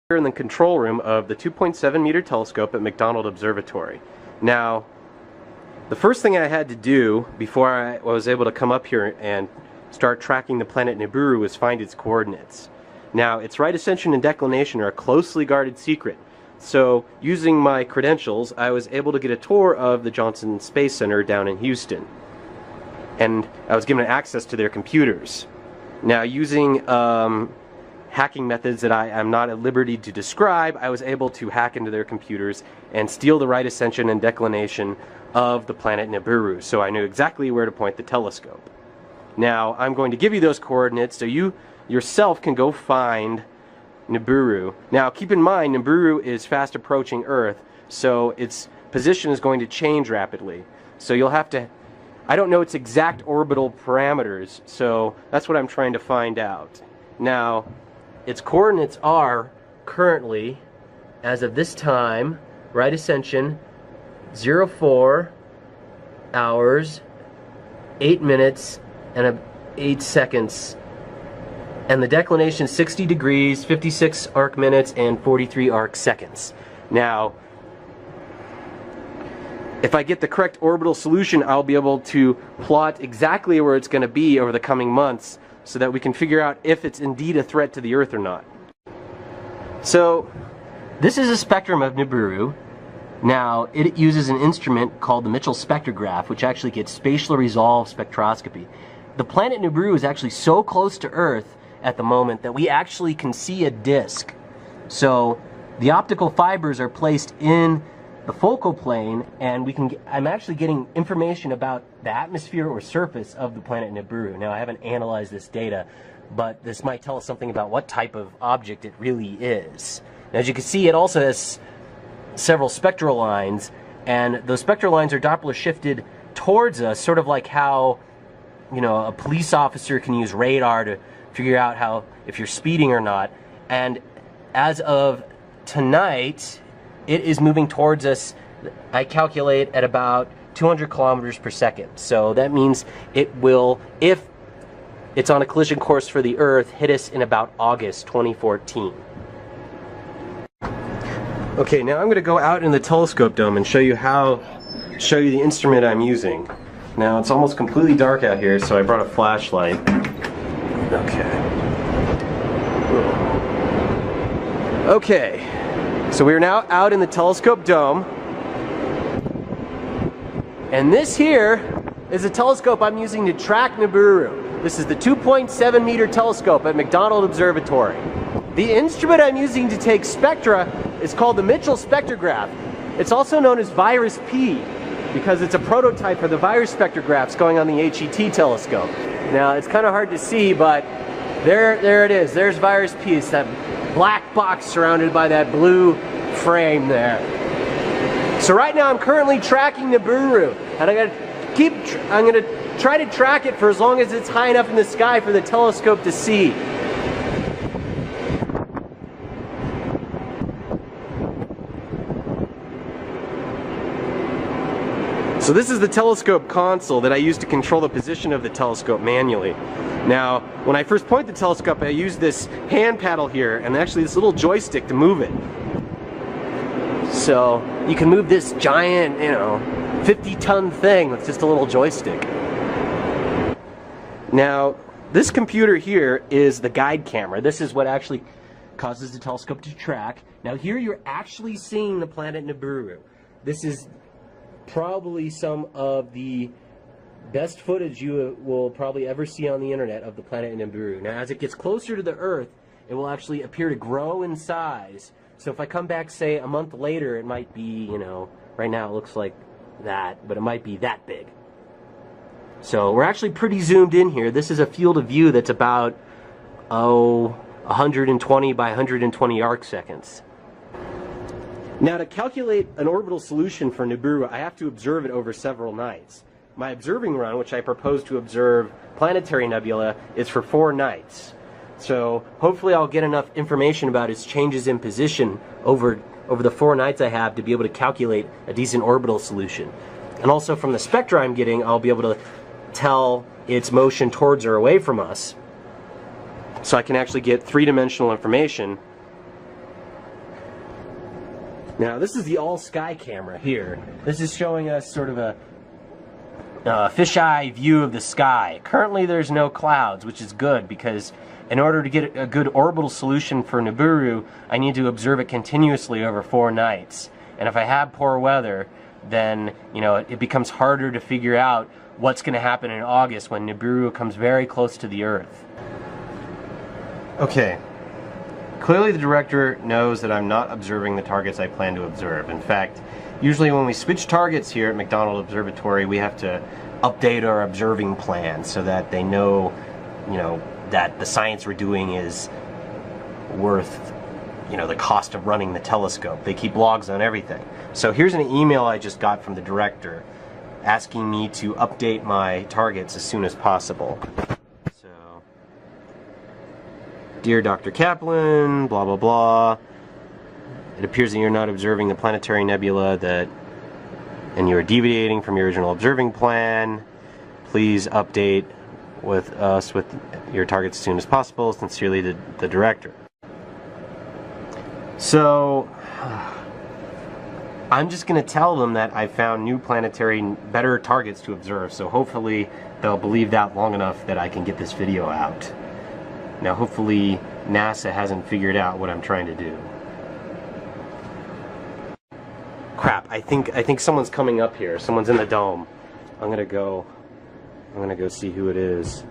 Here in the control room of the 2.7 meter telescope at McDonald Observatory. Now, the first thing I had to do before I was able to come up here and start tracking the planet Nibiru was find its coordinates. Now, its right ascension and declination are a closely guarded secret. So, using my credentials, I was able to get a tour of the Johnson Space Center down in Houston. And I was given access to their computers. Now, using hacking methods that I am not at liberty to describe, I was able to hack into their computers and steal the right ascension and declination of the planet Nibiru, so I knew exactly where to point the telescope. Now, I'm going to give you those coordinates so you yourself can go find Nibiru. Now, keep in mind, Nibiru is fast approaching Earth, so its position is going to change rapidly. So you'll have to... I don't know its exact orbital parameters, so that's what I'm trying to find out. Now, its coordinates are currently, as of this time, right ascension, 04 hours, 8 minutes, and 8 seconds. And the declination 60 degrees, 56 arc minutes, and 43 arc seconds. Now, if I get the correct orbital solution, I'll be able to plot exactly where it's going to be over the coming months, so that we can figure out if it's indeed a threat to the Earth or not. So, this is a spectrum of Nibiru. Now, it uses an instrument called the Mitchell spectrograph, which actually gets spatially resolved spectroscopy. The planet Nibiru is actually so close to Earth at the moment that we actually can see a disk. So, the optical fibers are placed in the focal plane, and I'm actually getting information about the atmosphere or surface of the planet Nibiru. Now, I haven't analyzed this data, but this might tell us something about what type of object it really is. Now, as you can see, it also has several spectral lines, and those spectral lines are Doppler shifted towards us, sort of like how, you know, a police officer can use radar to figure out if you're speeding or not. And as of tonight, it is moving towards us, I calculate, at about 200 kilometers per second. So that means it will, if it's on a collision course for the Earth, hit us in about August 2014. Okay, now I'm going to go out in the telescope dome and show you the instrument I'm using. Now, it's almost completely dark out here, so I brought a flashlight. Okay, so we are now out in the telescope dome, and this here is a telescope I'm using to track Nibiru. This is the 2.7 meter telescope at McDonald Observatory. The instrument I'm using to take spectra is called the Mitchell spectrograph. It's also known as Virus P because it's a prototype for the virus spectrographs going on the HET telescope. Now, it's kind of hard to see, but there it is. There's Virus P. It's that black box surrounded by that blue frame there. So right now I'm currently tracking Nibiru, and I'm gonna try to track it for as long as it's high enough in the sky for the telescope to see. So this is the telescope console that I use to control the position of the telescope manually. Now, when I first point the telescope, I use this hand paddle here and actually this little joystick to move it. So you can move this giant, 50-ton thing with just a little joystick. Now, this computer here is the guide camera. This is what actually causes the telescope to track. Now here you're actually seeing the planet Nibiru. This is probably some of the best footage you will probably ever see on the internet of the planet Nibiru. Now, as it gets closer to the Earth, it will actually appear to grow in size. So if I come back, say, a month later, it might be, right now it looks like that, but it might be that big. So we're actually pretty zoomed in here. This is a field of view that's about, 120 by 120 arc seconds. Now, to calculate an orbital solution for Nibiru, I have to observe it over several nights. My observing run, which I propose to observe planetary nebula, is for 4 nights. So hopefully I'll get enough information about its changes in position over the 4 nights I have to be able to calculate a decent orbital solution. And also from the spectra I'm getting, I'll be able to tell its motion towards or away from us, so I can actually get 3-dimensional information Now, this is the all-sky camera here. This is showing us sort of a fisheye view of the sky. Currently, there's no clouds, which is good because in order to get a good orbital solution for Nibiru, I need to observe it continuously over 4 nights. And if I have poor weather, then it becomes harder to figure out what's going to happen in August when Nibiru comes very close to the Earth. Okay. Clearly the director knows that I'm not observing the targets I plan to observe. In fact, usually when we switch targets here at McDonald Observatory, we have to update our observing plan so that they know, that the science we're doing is worth, the cost of running the telescope. They keep logs on everything. So here's an email I just got from the director asking me to update my targets as soon as possible. So, dear Dr. Kaplan, blah blah blah. It appears that you're not observing the planetary nebula and you are deviating from your original observing plan. Please update with us with your targets as soon as possible. Sincerely, the director. So, I'm just going to tell them that I found new planetary, better targets to observe. So hopefully they'll believe that long enough that I can get this video out. Now, hopefully NASA hasn't figured out what I'm trying to do. Crap! I think someone's coming up here. Someone's in the dome. I'm gonna go see who it is.